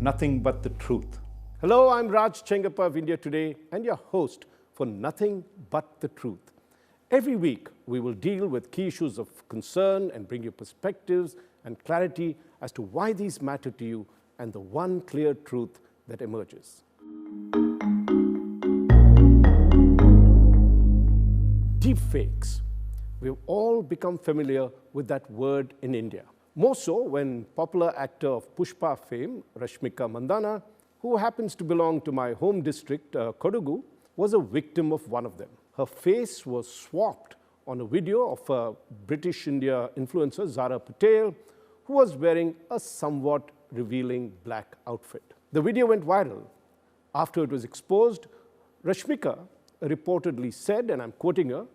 Nothing But the Truth. Hello, I'm Raj Chengappa of India Today and your host for Nothing But the Truth. Every week, we will deal with key issues of concern and bring you perspectives and clarity as to why these matter to you and the one clear truth that emerges. Deepfakes. We've all become familiar with that word in India. More so when popular actor of Pushpa fame, Rashmika Mandanna, who happens to belong to my home district, Kodagu, was a victim of one of them. Her face was swapped on a video of a British India influencer, Zara Patel, who was wearing a somewhat revealing black outfit. The video went viral. After it was exposed, Rashmika reportedly said, and I'm quoting her,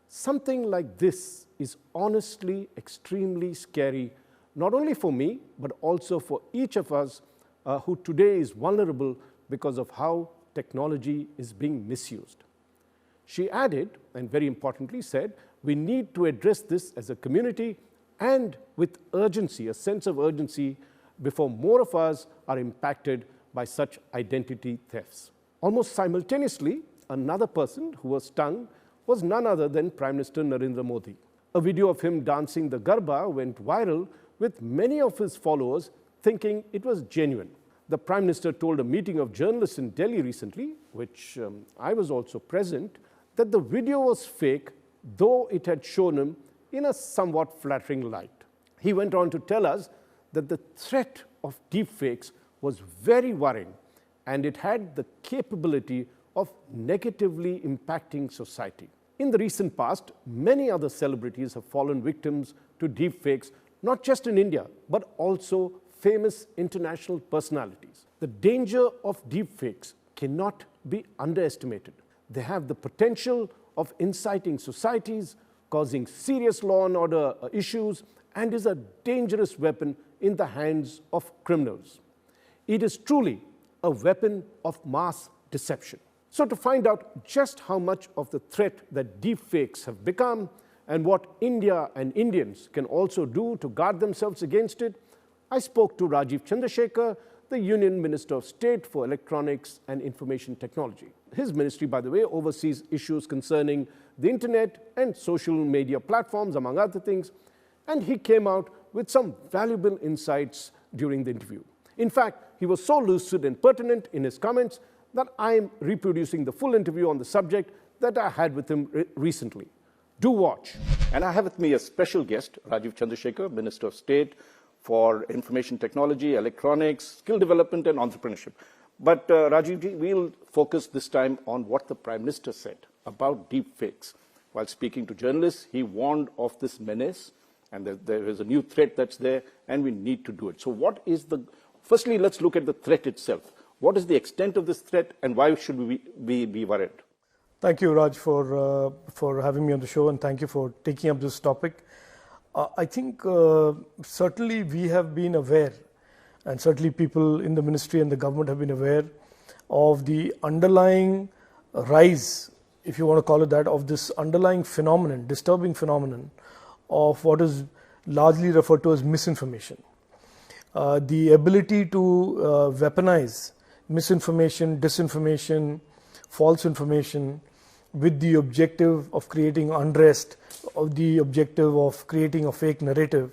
"Something like this is honestly extremely scary, not only for me, but also for each of us who today is vulnerable because of how technology is being misused." She added, and very importantly said, we need to address this as a community and with urgency, a sense of urgency, before more of us are impacted by such identity thefts. Almost simultaneously, another person who was stung was none other than Prime Minister Narendra Modi. A video of him dancing the Garba went viral, with many of his followers thinking it was genuine. The Prime Minister told a meeting of journalists in Delhi recently, which I was also present, that the video was fake, though it had shown him in a somewhat flattering light. He went on to tell us that the threat of deepfakes was very worrying, and it had the capability of negatively impacting society. In the recent past, many other celebrities have fallen victims to deepfakes, not just in India, but also famous international personalities. The danger of deepfakes cannot be underestimated. They have the potential of inciting societies, causing serious law and order issues, and is a dangerous weapon in the hands of criminals. It is truly a weapon of mass deception. So to find out just how much of the threat that deepfakes have become and what India and Indians can also do to guard themselves against it, I spoke to Rajeev Chandrasekhar, the Union Minister of State for Electronics and Information Technology. His ministry, by the way, oversees issues concerning the internet and social media platforms, among other things, and he came out with some valuable insights during the interview. In fact, he was so lucid and pertinent in his comments that I am reproducing the full interview on the subject that I had with him recently. Do watch. And I have with me a special guest, Rajeev Chandrasekhar, Minister of State for Information Technology, Electronics, Skill Development and Entrepreneurship. But Rajeev, we'll focus this time on what the Prime Minister said about deepfakes. While speaking to journalists, he warned of this menace, and there is a new threat that's there, and we need to do it. So what is firstly, let's look at the threat itself. What is the extent of this threat, and why should we be worried? Thank you, Raj, for having me on the show, and thank you for taking up this topic. I think certainly we have been aware, and certainly people in the ministry and the government have been aware of the underlying rise, if you want to call it that, of this underlying phenomenon, disturbing phenomenon of what is largely referred to as misinformation. The ability to weaponize misinformation, disinformation, false information with the objective of creating unrest, of the objective of creating a fake narrative.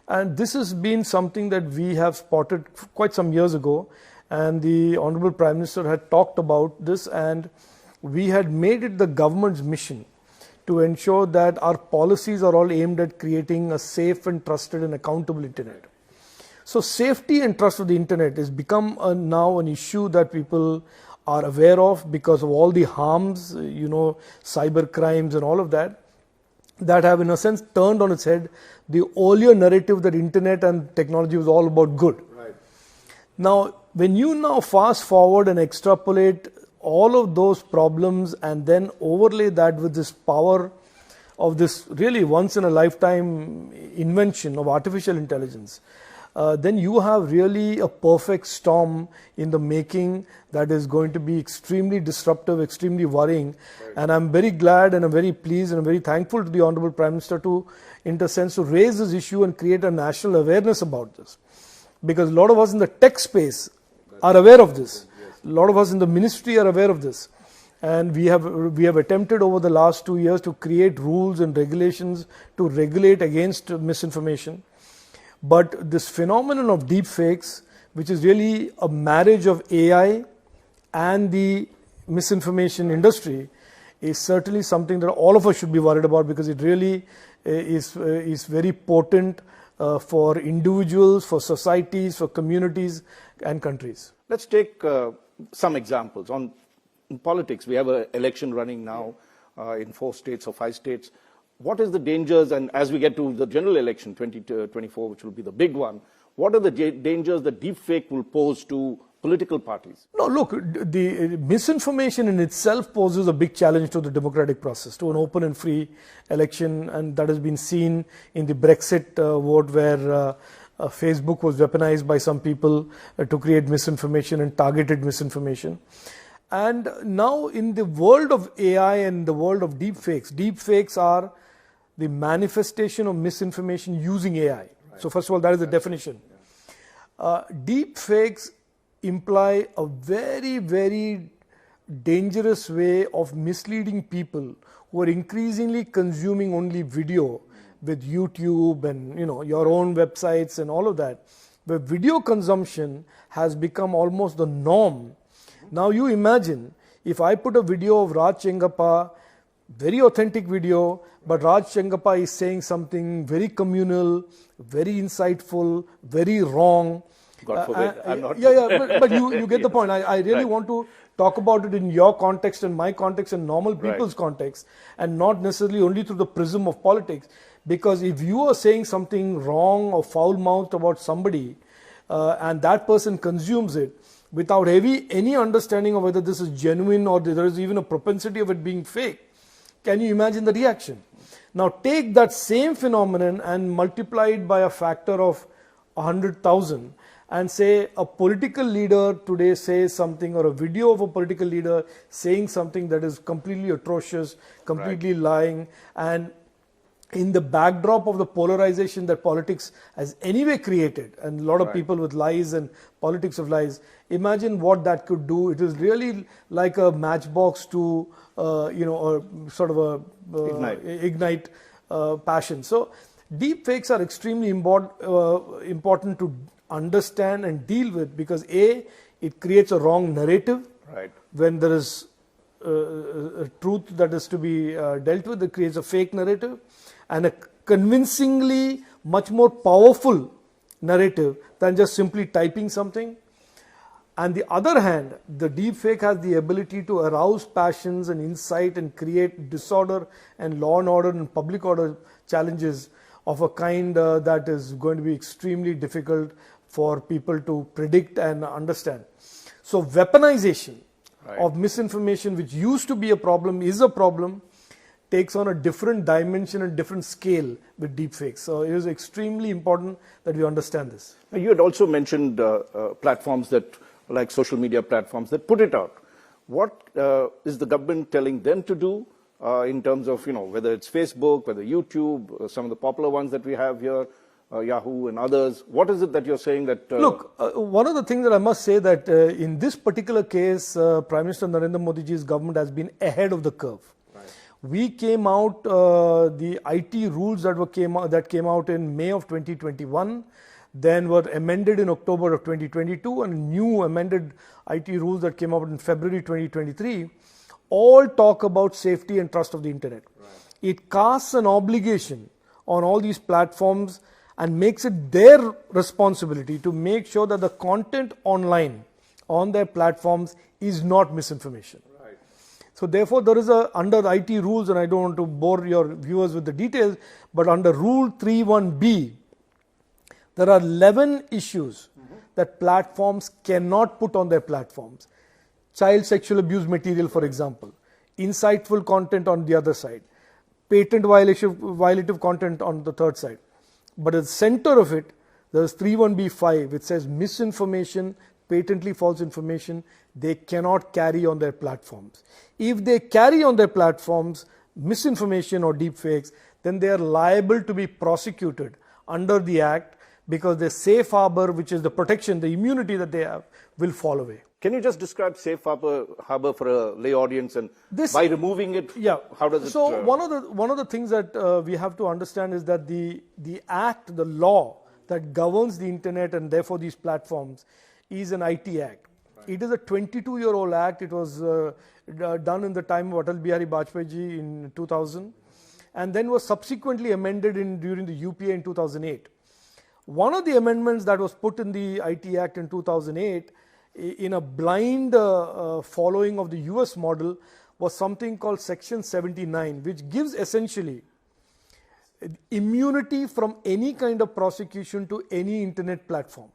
And this has been something that we have spotted quite some years ago, and the Honorable Prime Minister had talked about this, and we had made it the government's mission to ensure that our policies are all aimed at creating a safe and trusted and accountable internet. So safety and trust of the internet has become now an issue that people are aware of because of all the harms, cyber crimes and all of that have in a sense turned on its head the earlier narrative that internet and technology was all about good. Right. Now, when you now fast forward and extrapolate all of those problems and then overlay that with this power of this really once in a lifetime invention of artificial intelligence, then you have really a perfect storm in the making that is going to be extremely disruptive, extremely worrying. Right. And I'm very glad and I'm very pleased and I'm very thankful to the Honorable Prime Minister to, in a sense, to raise this issue and create a national awareness about this. Because a lot of us in the tech space are aware of this. A lot of us in the ministry are aware of this. And we have attempted over the last 2 years to create rules and regulations to regulate against misinformation. But this phenomenon of deepfakes, which is really a marriage of AI and the misinformation industry, is certainly something that all of us should be worried about, because it really is very potent for individuals, for societies, for communities and countries. Let's take some examples. In politics, we have an election running now in 4 states or 5 states. What is the dangers, and as we get to the general election 2024, which will be the big one, what are the dangers that deepfake will pose to political parties? No, look, the misinformation in itself poses a big challenge to the democratic process, to an open and free election, and that has been seen in the Brexit vote, where Facebook was weaponized by some people to create misinformation and targeted misinformation. And now in the world of AI and the world of deepfakes are the manifestation of misinformation using AI. Right. So first of all, that is the definition. Deepfakes imply a very, very dangerous way of misleading people who are increasingly consuming only video with YouTube and your own websites and all of that, where video consumption has become almost the norm. Now you imagine if I put a video of Raj Chengappa, very authentic video, but Raj Chengappa is saying something very communal, very insightful, very wrong. God forbid, I'm not. But you get the point. I really want to talk about it in your context and my context and normal people's context, and not necessarily only through the prism of politics. Because if you are saying something wrong or foul-mouthed about somebody, and that person consumes it without any understanding of whether this is genuine or there is even a propensity of it being fake, can you imagine the reaction? Now take that same phenomenon and multiply it by a factor of 100,000 and say a political leader today says something, or a video of a political leader saying something that is completely atrocious, completely lying, and in the backdrop of the polarization that politics has anyway created, and a lot of people with lies and politics of lies, imagine what that could do. It is really like a matchbox to, a sort of a ignite passion. So deepfakes are extremely important to understand and deal with, because A, it creates a wrong narrative. Right. When there is a truth that is to be dealt with, it creates a fake narrative, and a convincingly much more powerful narrative than just simply typing something. On the other hand, the deepfake has the ability to arouse passions and incite and create disorder and law and order and public order challenges of a kind that is going to be extremely difficult for people to predict and understand. So weaponization of misinformation, which used to be a problem, is a problem, takes on a different dimension and different scale with deepfakes. So it is extremely important that we understand this. You had also mentioned platforms that, like social media platforms, that put it out. What is the government telling them to do in terms of, whether it's Facebook, whether YouTube, some of the popular ones that we have here, Yahoo and others? What is it that you're saying that... Look, one of the things that I must say that in this particular case, Prime Minister Narendra Modi ji's government has been ahead of the curve. We came out, the IT rules that came out in May of 2021, then were amended in October of 2022, and new amended IT rules that came out in February 2023, all talk about safety and trust of the internet. It casts an obligation on all these platforms and makes it their responsibility to make sure that the content online on their platforms is not misinformation. So therefore, there is under IT rules, and I don't want to bore your viewers with the details, but under Rule 3.1b, there are 11 issues that platforms cannot put on their platforms. Child sexual abuse material, for example, insightful content on the other side, patent violative content on the third side. But at the center of it, there is 3.1b5, which says misinformation, patently false information, they cannot carry on their platforms. If they carry on their platforms misinformation or deepfakes, then they are liable to be prosecuted under the Act, because the safe harbor, which is the protection, the immunity that they have, will fall away. Can you just describe safe harbor for a lay audience, and by removing it, how does it? So one of the things that we have to understand is that the act, the law that governs the internet and therefore these platforms, is an IT act. It is a 22-year-old act. It was done in the time of Atal Bihari Vajpayee ji in 2000, and then was subsequently amended during the UPA in 2008. One of the amendments that was put in the IT Act in 2008, in a blind following of the US model, was something called Section 79, which gives essentially immunity from any kind of prosecution to any internet platform.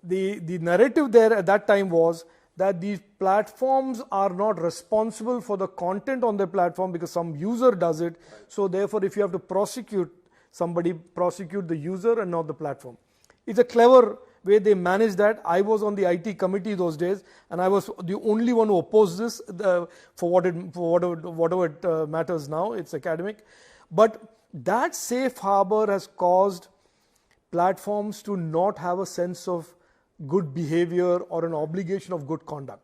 The narrative there at that time was that these platforms are not responsible for the content on their platform because some user does it. So therefore, if you have to prosecute somebody, prosecute the user and not the platform. It's a clever way they manage that. I was on the IT committee those days, and I was the only one who opposed this for whatever it matters now. It's academic. But that safe harbor has caused platforms to not have a sense of good behavior or an obligation of good conduct.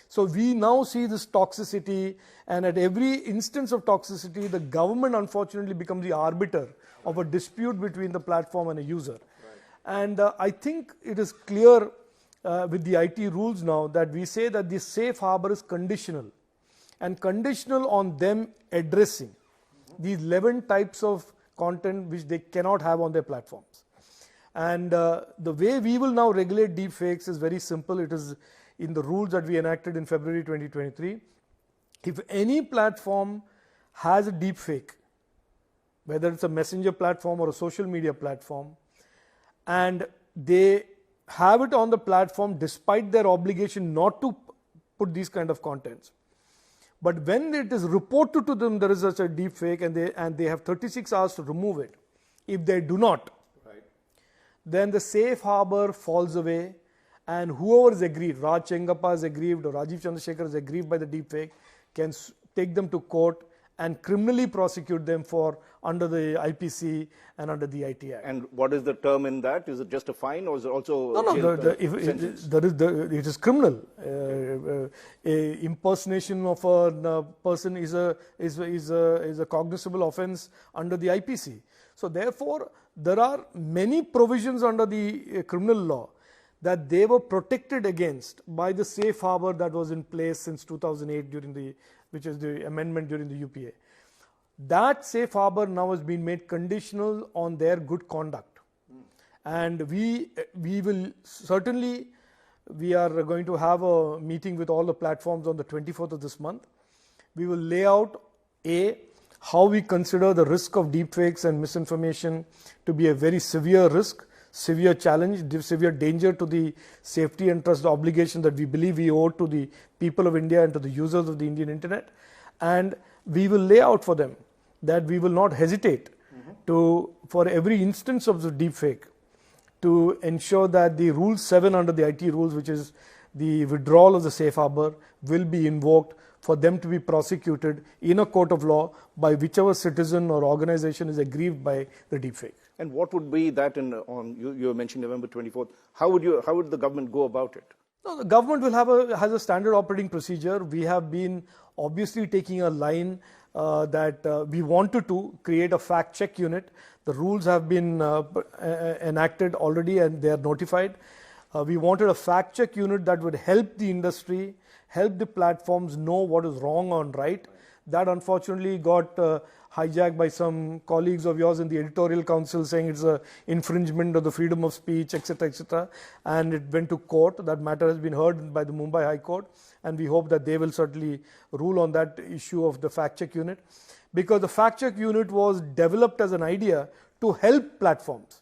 So we now see this toxicity, and at every instance of toxicity, the government unfortunately becomes the arbiter of a dispute between the platform and a user. And I think it is clear with the IT rules now that we say that the safe harbor is conditional, and conditional on them addressing these 11 types of content which they cannot have on their platforms. And the way we will now regulate deepfakes is very simple. It is in the rules that we enacted in February 2023. If any platform has a deepfake, whether it's a messenger platform or a social media platform, and they have it on the platform despite their obligation not to put these kind of contents, but when it is reported to them there is such a deepfake, and they have 36 hours to remove it. If they do not, then the safe harbor falls away, and whoever is aggrieved, Raj Chengappa is aggrieved or Rajeev Chandrasekhar is aggrieved by the deepfake, can take them to court and criminally prosecute them for under the IPC and under the IT Act. And what is the term in that? Is it just a fine, or is it also it is criminal. Impersonation of a person is a cognizable offence under the IPC. So therefore, there are many provisions under the criminal law that they were protected against by the safe harbor that was in place since 2008 which is the amendment during the UPA. That safe harbor now has been made conditional on their good conduct. And we will certainly, we are going to have a meeting with all the platforms on the 24th of this month. We will lay out how we consider the risk of deepfakes and misinformation to be a very severe risk, severe challenge, severe danger to the safety and trust obligation that we believe we owe to the people of India and to the users of the Indian internet. And we will lay out for them that we will not hesitate for every instance of the deepfake, to ensure that the Rule 7 under the IT rules, which is the withdrawal of the safe harbor, will be invoked for them to be prosecuted in a court of law by whichever citizen or organization is aggrieved by the deepfake. And what would be that you mentioned November 24th? How would the government go about it? No, the government has a standard operating procedure. We have been obviously taking a line that we wanted to create a fact check unit. The rules have been enacted already and they are notified. We wanted a fact check unit that would help the industry, help the platforms know what is wrong or right. That unfortunately got hijacked by some colleagues of yours in the editorial council saying it's an infringement of the freedom of speech, etc., etc. And it went to court. That matter has been heard by the Mumbai High Court, and we hope that they will certainly rule on that issue of the fact check unit, because the fact check unit was developed as an idea to help platforms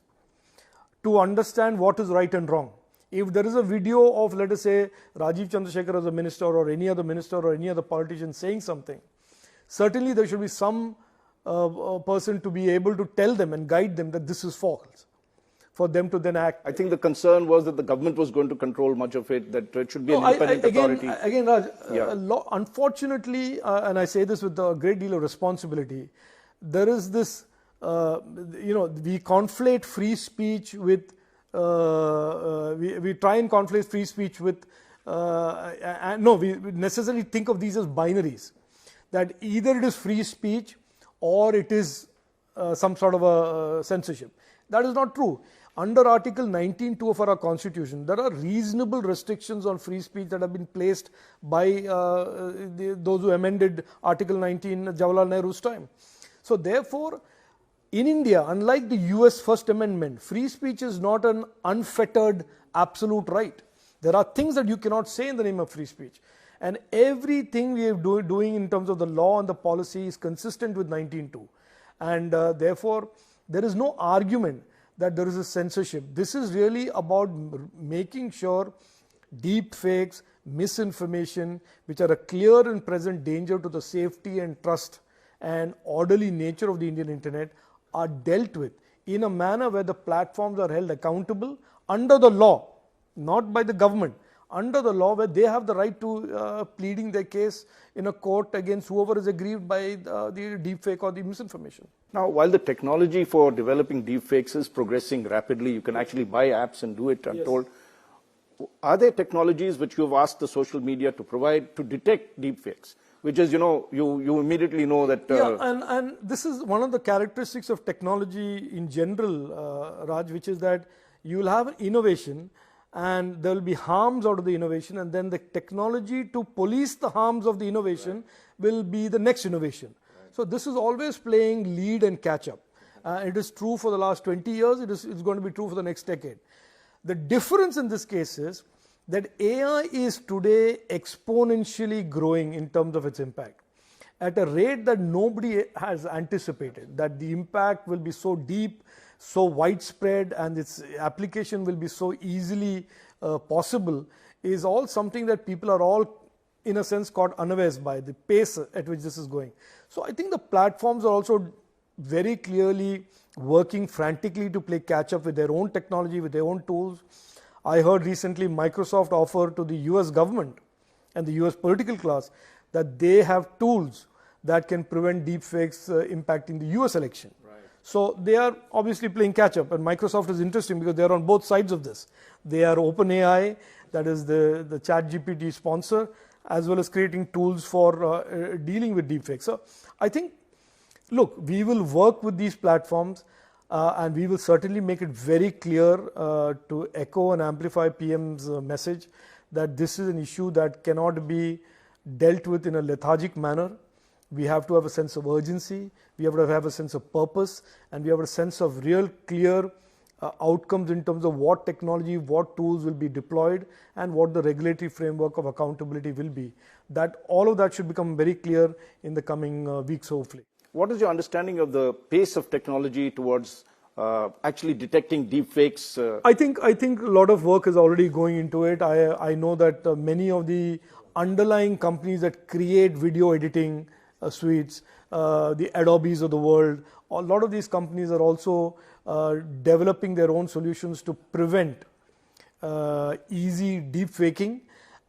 to understand what is right and wrong. If there is a video of, let us say, Rajeev Chandrasekhar as a minister or any other minister or any other politician saying something, certainly there should be some person to be able to tell them and guide them that this is false, for them to then act. I think the concern was that the government was going to control much of it, that it should be an independent authority. Again, Raj, unfortunately, and I say this with a great deal of responsibility, there is this we conflate free speech with, we try and conflate free speech with, no, we necessarily think of these as binaries, that either it is free speech or it is some sort of a censorship. That is not true. Under Article 19(2) of our Constitution, there are reasonable restrictions on free speech that have been placed by those who amended Article 19 at Jawaharlal Nehru's time. So therefore, in India, unlike the US First Amendment, free speech is not an unfettered absolute right. There are things that you cannot say in the name of free speech. And everything we are doing in terms of the law and the policy is consistent with 19(2). And therefore, there is no argument that there is a censorship. This is really about making sure deep fakes, misinformation, which are a clear and present danger to the safety and trust and orderly nature of the Indian internet, are dealt with in a manner where the platforms are held accountable under the law, not by the government, under the law, where they have the right to pleading their case in a court against whoever is aggrieved by the deepfake or the misinformation. Now, while the technology for developing deepfakes is progressing rapidly, you can actually buy apps and do it, I'm told. Are there technologies which you have asked the social media to provide to detect deepfakes? Which is, you immediately know that... and this is one of the characteristics of technology in general, Raj, which is that you will have an innovation and there will be harms out of the innovation, and then the technology to police the harms of the innovation will be the next innovation. So this is always playing lead and catch up. It is true for the last 20 years, it's going to be true for the next decade. The difference in this case is that AI is today exponentially growing in terms of its impact at a rate that nobody has anticipated, that the impact will be so deep, so widespread, and its application will be so easily possible, is all something that people are all in a sense caught unawares by the pace at which this is going. So I think the platforms are also very clearly working frantically to play catch up with their own technology, with their own tools. I heard recently Microsoft offer to the US government and the US political class that they have tools that can prevent deepfakes impacting the US election. So they are obviously playing catch up, and Microsoft is interesting because they are on both sides of this. They are OpenAI, that is the ChatGPT sponsor, as well as creating tools for dealing with deepfakes. So I think, look, we will work with these platforms and we will certainly make it very clear to echo and amplify PM's message that this is an issue that cannot be dealt with in a lethargic manner. We have to have a sense of urgency, we have to have a sense of purpose, and we have a sense of real clear outcomes in terms of what technology, what tools will be deployed, and what the regulatory framework of accountability will be. That all of that should become very clear in the coming weeks, hopefully. What is your understanding of the pace of technology towards actually detecting deepfakes? I think a lot of work is already going into it. I know that many of the underlying companies that create video editing suites, the Adobes of the world, a lot of these companies are also developing their own solutions to prevent easy deepfaking,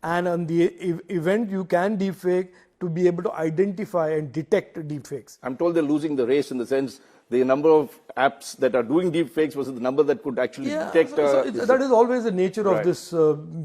and on the event you can deepfake, to be able to identify and detect deepfakes. I'm told they're losing the race in the sense the number of apps that are doing deepfakes versus the number that could actually detect. That is always the nature of this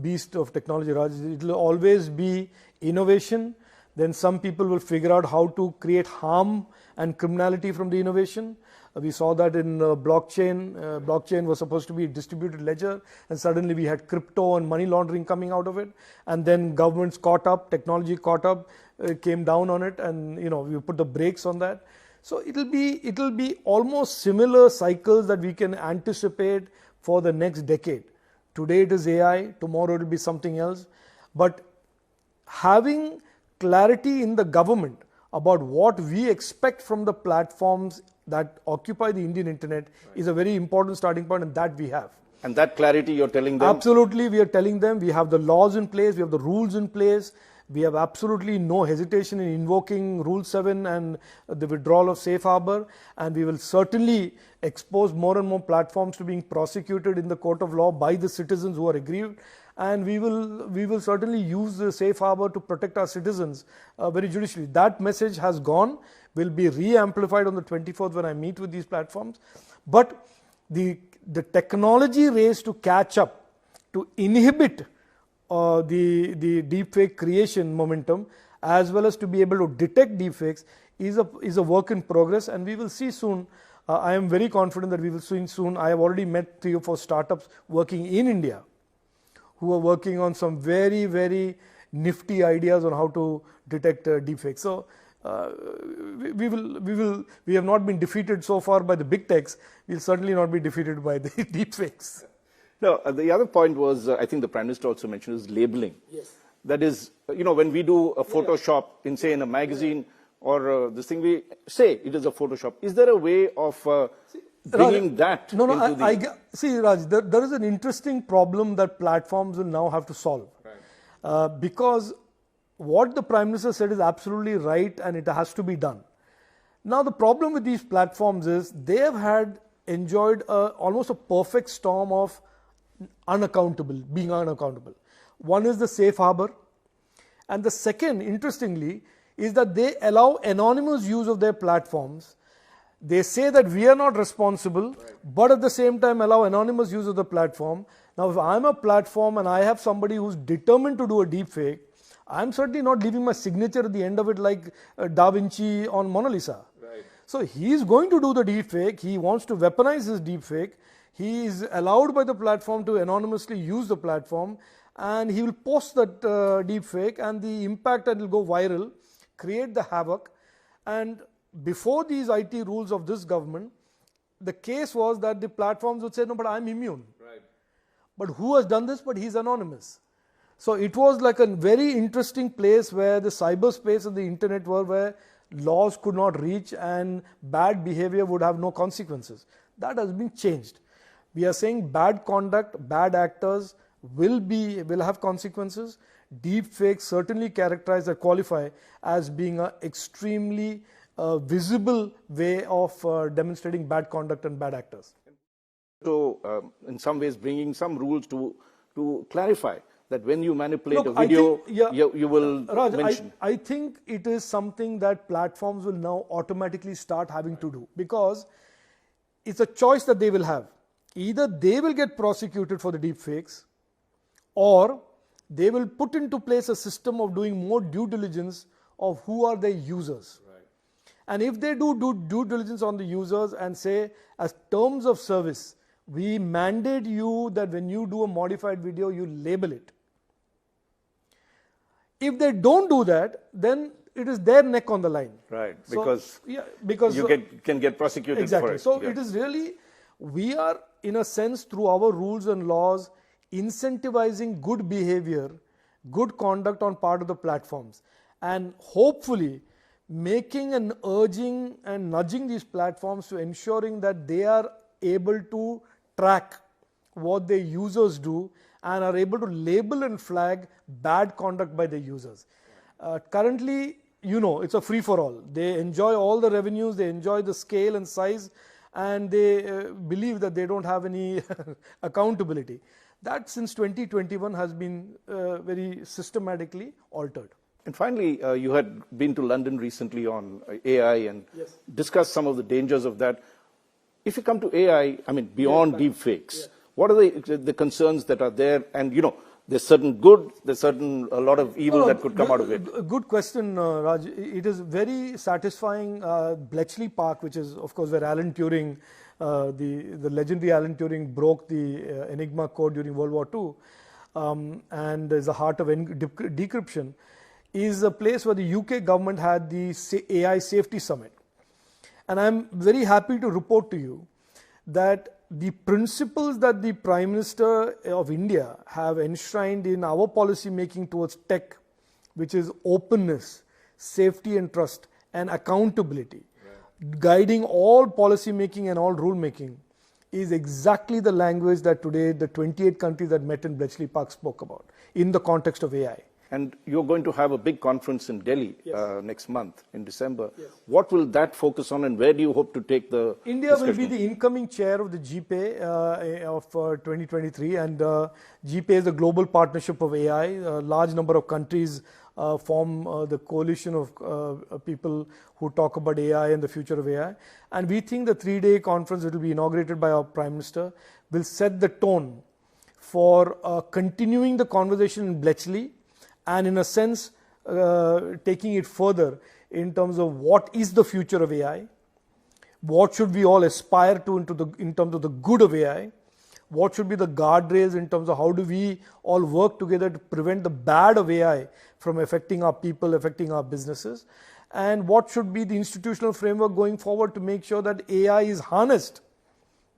beast of technology, Raj. It will always be innovation. Then some people will figure out how to create harm and criminality from the innovation. We saw that in blockchain. Blockchain was supposed to be a distributed ledger, and suddenly we had crypto and money laundering coming out of it. And then governments caught up, technology caught up, came down on it, and we put the brakes on that. So it'll be almost similar cycles that we can anticipate for the next decade. Today it is AI, tomorrow it will be something else. But having clarity in the government about what we expect from the platforms that occupy the Indian internet is a very important starting point, and that we have. And that clarity you're telling them? Absolutely, we are telling them. We have the laws in place, we have the rules in place. We have absolutely no hesitation in invoking Rule 7 and the withdrawal of safe harbor, and we will certainly expose more and more platforms to being prosecuted in the court of law by the citizens who are aggrieved, and we will certainly use the safe harbor to protect our citizens very judicially. That message has gone. will be re-amplified on the 24th when I meet with these platforms. But the technology race to catch up, to inhibit the deepfake creation momentum, as well as to be able to detect deepfakes, is a work in progress, and we will see soon. I am very confident that we will see soon. I have already met 3 or 4 startups working in India who are working on some very, very nifty ideas on how to detect deepfakes. So we have not been defeated so far by the big techs. We'll certainly not be defeated by the deepfakes. No, the other point was, I think the Prime Minister also mentioned, is labeling. Yes. That is, when we do a Photoshop in, say, in a magazine or this thing, we say it is a Photoshop. Is there a way of bringing that No, into the... See, Raj, there is an interesting problem that platforms will now have to solve. Right. Because what the Prime Minister said is absolutely right, and it has to be done. Now, the problem with these platforms is they have enjoyed almost a perfect storm of being unaccountable. One is the safe harbor, and the second, interestingly, is that they allow anonymous use of their platforms. They say that we are not responsible, but at the same time allow anonymous use of the platform. Now, if I'm a platform and I have somebody who's determined to do a deepfake, I'm certainly not leaving my signature at the end of it like Da Vinci on Mona Lisa. Right. So he's going to do the deepfake. He wants to weaponize his deepfake. He is allowed by the platform to anonymously use the platform, and he will post that deepfake, and the impact that will go viral, create the havoc. And before these IT rules of this government, the case was that the platforms would say, no, but I'm immune. Right. But who has done this? But he's anonymous. So it was like a very interesting place where the cyberspace and the internet were, where laws could not reach and bad behavior would have no consequences. That has been changed. We are saying bad conduct, bad actors will have consequences. Deepfakes certainly characterize or qualify as being an extremely visible way of demonstrating bad conduct and bad actors. So, in some ways, bringing some rules to clarify that when you manipulate a video, you will Raj, mention. I think it is something that platforms will now automatically start having to do, because it's a choice that they will have. Either they will get prosecuted for the deepfakes, or they will put into place a system of doing more due diligence of who are their users. Right. And if they do due diligence on the users and say, as terms of service, we mandate you that when you do a modified video, you label it. If they don't do that, then it is their neck on the line. Right, because you can get prosecuted exactly. for it. So it is really, we are in a sense through our rules and laws incentivizing good behavior, good conduct on part of the platforms, and hopefully making and urging and nudging these platforms to ensuring that they are able to track what their users do and are able to label and flag bad conduct by their users. Currently, it's a free-for-all. They enjoy all the revenues, they enjoy the scale and size, and they believe that they don't have any accountability. That since 2021 has been very systematically altered. And finally, you had been to London recently on AI and discussed some of the dangers of that. If you come to AI, beyond deepfakes, what are the concerns that are there? And there's certain good, there's a lot of evil that could come out of it. Good question, Raj. It is very satisfying. Bletchley Park, which is of course where Alan Turing, the legendary Alan Turing, broke the Enigma code during World War II, and is the heart of decryption, is a place where the UK government had the AI Safety Summit. And I'm very happy to report to you that the principles that the Prime Minister of India have enshrined in our policy making towards tech, which is openness, safety and trust, and accountability, guiding all policy making and all rule making, is exactly the language that today the 28 countries that met in Bletchley Park spoke about in the context of AI. And you're going to have a big conference in Delhi next month, in December. What will that focus on, and where do you hope to take the India will be the incoming chair of the GPA of 2023, and GPA is the global partnership of AI. A large number of countries form the coalition of people who talk about AI and the future of AI. And we think the 3-day conference, which will be inaugurated by our Prime Minister, will set the tone for continuing the conversation in Bletchley, and in a sense taking it further in terms of what is the future of AI, what should we all aspire to in terms of the good of AI, what should be the guardrails in terms of how do we all work together to prevent the bad of AI from affecting our people, affecting our businesses, and what should be the institutional framework going forward to make sure that AI is harnessed,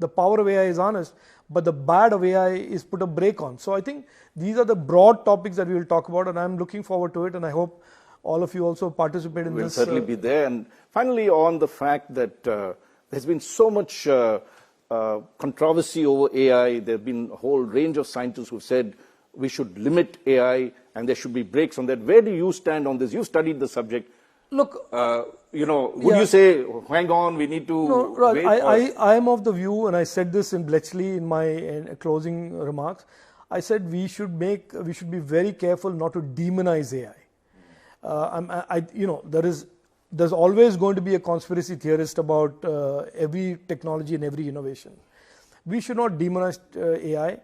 the power of AI is harnessed, but the bad of AI is put a brake on. So I think these are the broad topics that we will talk about, and I'm looking forward to it, and I hope all of you also participate in this. We'll certainly be there. And finally, on the fact that there's been so much controversy over AI, there have been a whole range of scientists who said we should limit AI and there should be brakes on that. Where do you stand on this? You studied the subject. Look, would you say, hang on, we need to no, Raj, wait? I am of the view, and I said this in Bletchley in my closing remarks, I said we should be very careful not to demonize AI. There's always going to be a conspiracy theorist about every technology and every innovation. We should not demonize AI.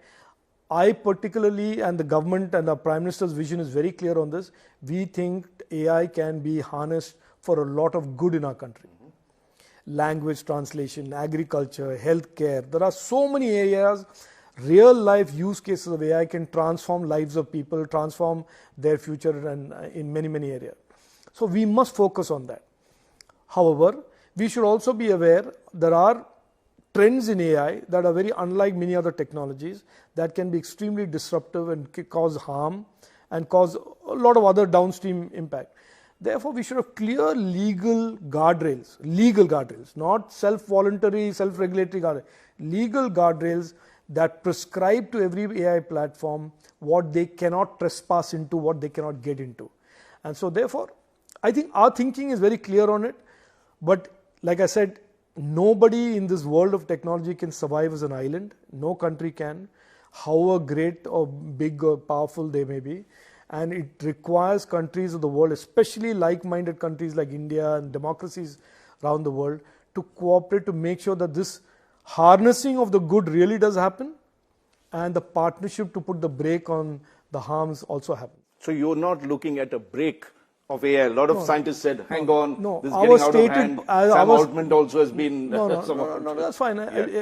I particularly, and the government and the Prime Minister's vision is very clear on this, we think AI can be harnessed for a lot of good in our country. Language translation, agriculture, healthcare, there are so many areas, real life use cases of AI can transform lives of people, transform their future, and in many, many areas. So we must focus on that. However, we should also be aware there are trends in AI that are very unlike many other technologies that can be extremely disruptive and cause harm and cause a lot of other downstream impact. Therefore, we should have clear legal guardrails, not self-voluntary, self-regulatory guardrails, legal guardrails that prescribe to every AI platform what they cannot trespass into, what they cannot get into. And so therefore, I think our thinking is very clear on it. But like I said, nobody in this world of technology can survive as an island. No country can, however great or big or powerful they may be. And it requires countries of the world, especially like-minded countries like India and democracies around the world, to cooperate to make sure that this harnessing of the good really does happen, and the partnership to put the brake on the harms also happen. So you're not looking at a break of AI. A lot of scientists said, hang on, this is our getting out stated, of hand. Sam Altman also has been... No, that's fine.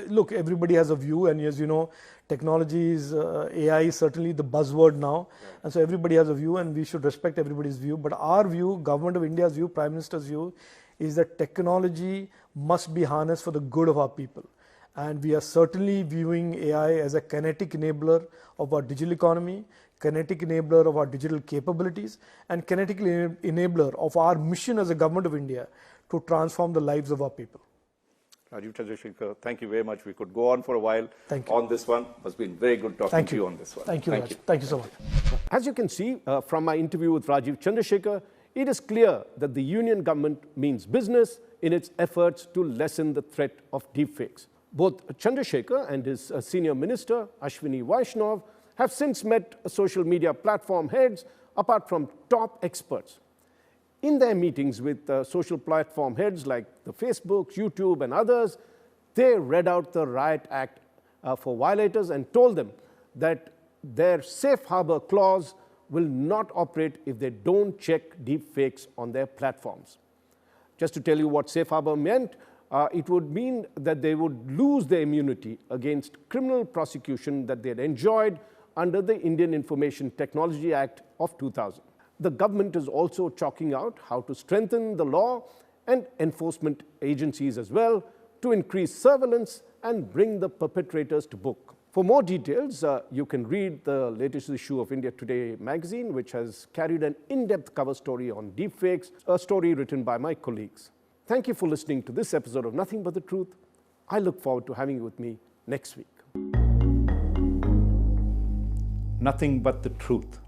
Look, everybody has a view, and as you know, technology is, AI is certainly the buzzword now, and so everybody has a view, and we should respect everybody's view. But our view, Government of India's view, Prime Minister's view, is that technology must be harnessed for the good of our people. And we are certainly viewing AI as a kinetic enabler of our digital economy, kinetic enabler of our digital capabilities, and kinetic enabler of our mission as a Government of India to transform the lives of our people. Rajeev Chandrasekhar, thank you very much. We could go on for a while on this one. It's been very good talking to you on this one. Thank you, Raj. Thank you so much. As you can see from my interview with Rajeev Chandrasekhar, it is clear that the union government means business in its efforts to lessen the threat of deepfakes. Both Chandrasekhar and his senior minister, Ashwini Vaishnav, have since met social media platform heads, apart from top experts. In their meetings with social platform heads like the Facebook, YouTube, and others, they read out the Riot Act for violators and told them that their safe harbor clause will not operate if they don't check deepfakes on their platforms. Just to tell you what safe harbor meant, it would mean that they would lose their immunity against criminal prosecution that they had enjoyed under the Indian Information Technology Act of 2000. The government is also chalking out how to strengthen the law and enforcement agencies as well to increase surveillance and bring the perpetrators to book. For more details, you can read the latest issue of India Today magazine, which has carried an in-depth cover story on deepfakes, a story written by my colleagues. Thank you for listening to this episode of Nothing But the Truth. I look forward to having you with me next week. Nothing but the truth.